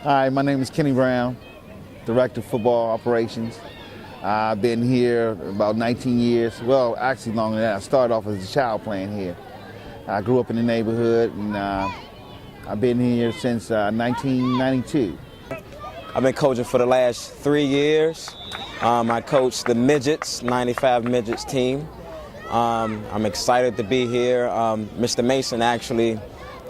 Hi, my name is Kenny Brown, Director of Football Operations. I've been here about 19 years. Well, actually longer than that. I started off as a child playing here. I grew up in the neighborhood, and I've been here since 1992. I've been coaching for the last 3 years. I coach the midgets, 95 midgets team. I'm excited to be here. Mr. Mason actually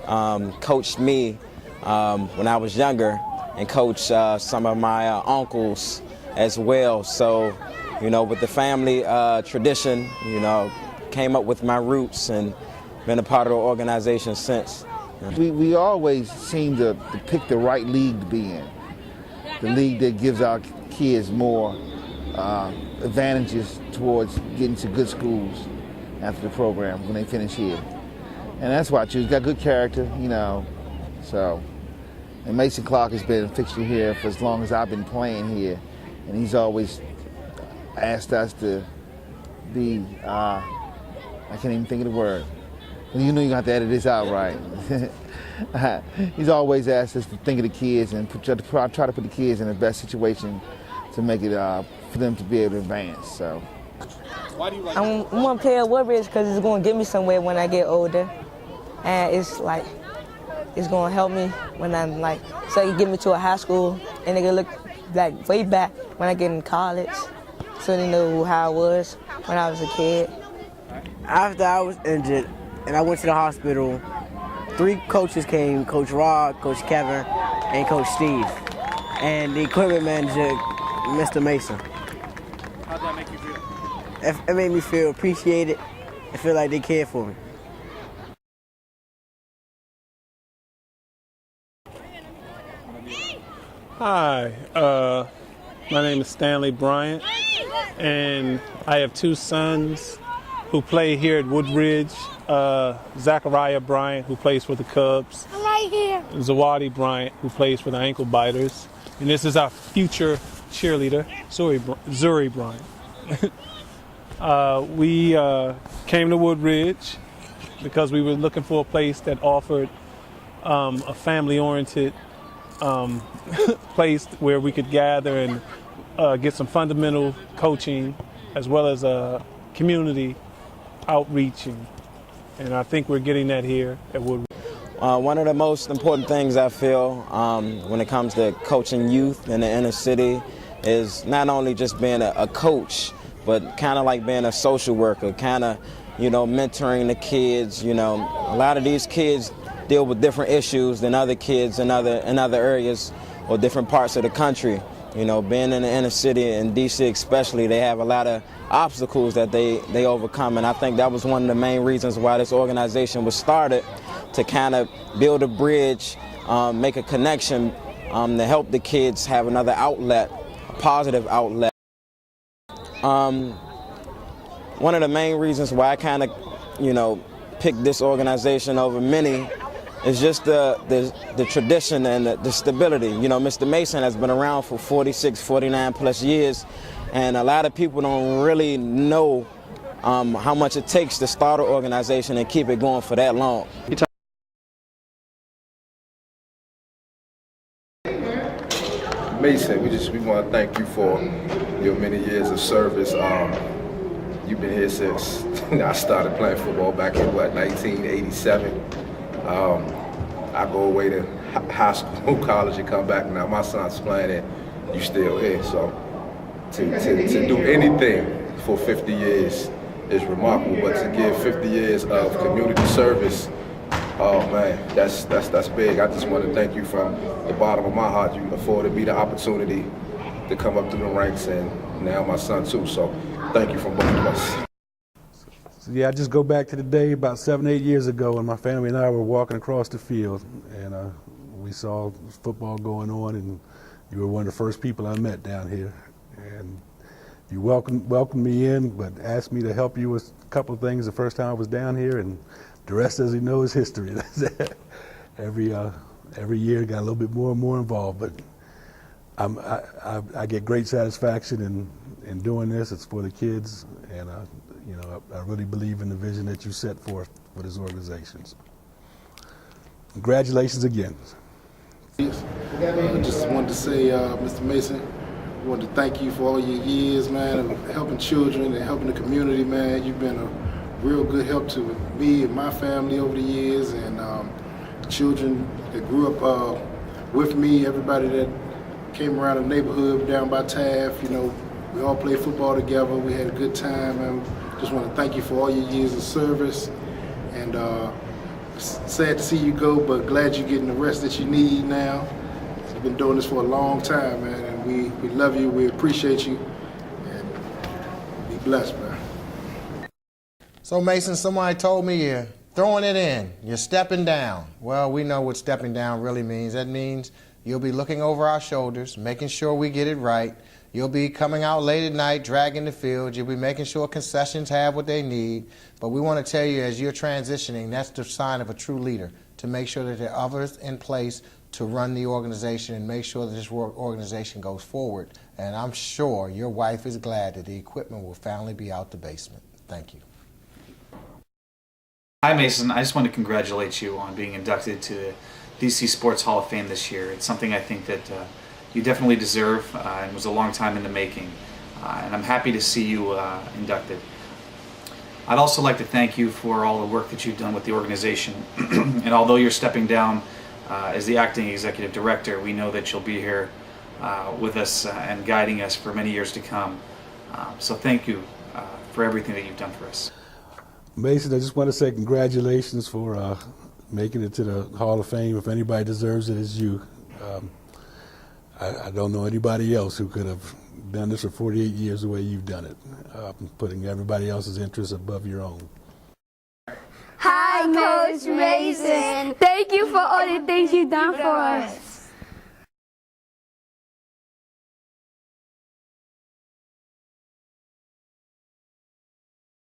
coached me when I was younger, and coached some of my uncles as well. So, you know, with the family tradition, you know, came up with my roots and been a part of the organization since. We always seem to pick the right league to be in. The league that gives our kids more advantages towards getting to good schools after the program when they finish here. And that's why I choose. Got good character, you know, so. And Mason Clark has been a fixture here for as long as I've been playing here. And he's always asked us to be, I can't even think of the word. You know you have to edit this out, right? He's always asked us to think of the kids and try to put the kids in the best situation to make it for them to be able to advance. So. Why do you like I want to play at Woodbridge because it's going to get me somewhere when I get older. And it's like, it's going to help me when I'm like, so it can get me to a high school and they can look like way back when I get in college so they know how I was when I was a kid. After I was injured and I went to the hospital, 3 coaches came, Coach Rod, Coach Kevin, and Coach Steve, and the equipment manager, Mr. Mason. How did that make you feel? It made me feel appreciated and feel like they cared for me. Hi, my name is Stanley Bryant, and I have 2 sons who play here at Woodbridge. Zachariah Bryant, who plays for the Cubs. I'm right here. Zawadi Bryant, who plays for the Ankle Biters. And this is our future cheerleader, Zuri Bryant. We came to Woodbridge because we were looking for a place that offered a family-oriented place where we could gather and get some fundamental coaching as well as community outreaching. And I think we're getting that here at Woodbridge. One of the most important things I feel when it comes to coaching youth in the inner city is not only just being a coach, but kind of like being a social worker, kind of, you know, mentoring the kids. You know, a lot of these kids deal with different issues than other kids in other areas or different parts of the country. You know, being in the inner city, in D.C. especially, they have a lot of obstacles that they overcome, and I think that was one of the main reasons why this organization was started, to kind of build a bridge, make a connection, to help the kids have another outlet, a positive outlet. One of the main reasons why I kind of, you know, picked this organization over many is just the tradition and the stability. You know, Mr. Mason has been around for 46, 49 plus years, and a lot of people don't really know how much it takes to start an organization and keep it going for that long. Mason, we want to thank you for your many years of service. You've been here since I started playing football back in, 1987. I go away to high school, college, and come back. Now my son's playing and you still here. So to do anything for 50 years is remarkable, but to give 50 years of community service, oh man, that's big. I just want to thank you from the bottom of my heart. You afforded me the opportunity to come up through the ranks, and now my son too. So thank you from both of us. So yeah, I just go back to the day about 7, 8 years ago when my family and I were walking across the field, and we saw football going on, and you were one of the first people I met down here. And you welcomed me in, but asked me to help you with a couple of things the first time I was down here, and the rest, as you know, is history. Every year got a little bit more and more involved, but I get great satisfaction in doing this. It's for the kids, and you know, I really believe in the vision that you set forth for this organization. So, congratulations again. Just wanted to say, Mr. Mason, I wanted to thank you for all your years, man, of helping children and helping the community, man. You've been a real good help to me and my family over the years, and the children that grew up with me, everybody that came around the neighborhood down by Taft, you know, we all played football together. We had a good time, and just want to thank you for all your years of service. And sad to see you go, but glad you're getting the rest that you need now. You've been doing this for a long time, man, and we love you, we appreciate you, and be blessed, man. So Mason, somebody told me you're throwing it in, you're stepping down. Well, we know what stepping down really means. That means you'll be looking over our shoulders, making sure we get it right. You'll be coming out late at night, dragging the field. You'll be making sure concessions have what they need. But we want to tell you, as you're transitioning, that's the sign of a true leader, to make sure that there are others in place to run the organization and make sure that this organization goes forward. And I'm sure your wife is glad that the equipment will finally be out the basement. Thank you. Hi, Mason. I just want to congratulate you on being inducted to the DC Sports Hall of Fame this year. It's something I think that you definitely deserve, and was a long time in the making. And I'm happy to see you inducted. I'd also like to thank you for all the work that you've done with the organization. And although you're stepping down as the acting executive director, we know that you'll be here with us and guiding us for many years to come. So thank you for everything that you've done for us. Mason, I just want to say congratulations for making it to the Hall of Fame. If anybody deserves it, it's you. I don't know anybody else who could have done this for 48 years the way you've done it, putting everybody else's interests above your own. Hi, Coach Mason. Thank you for all the things you've done for us.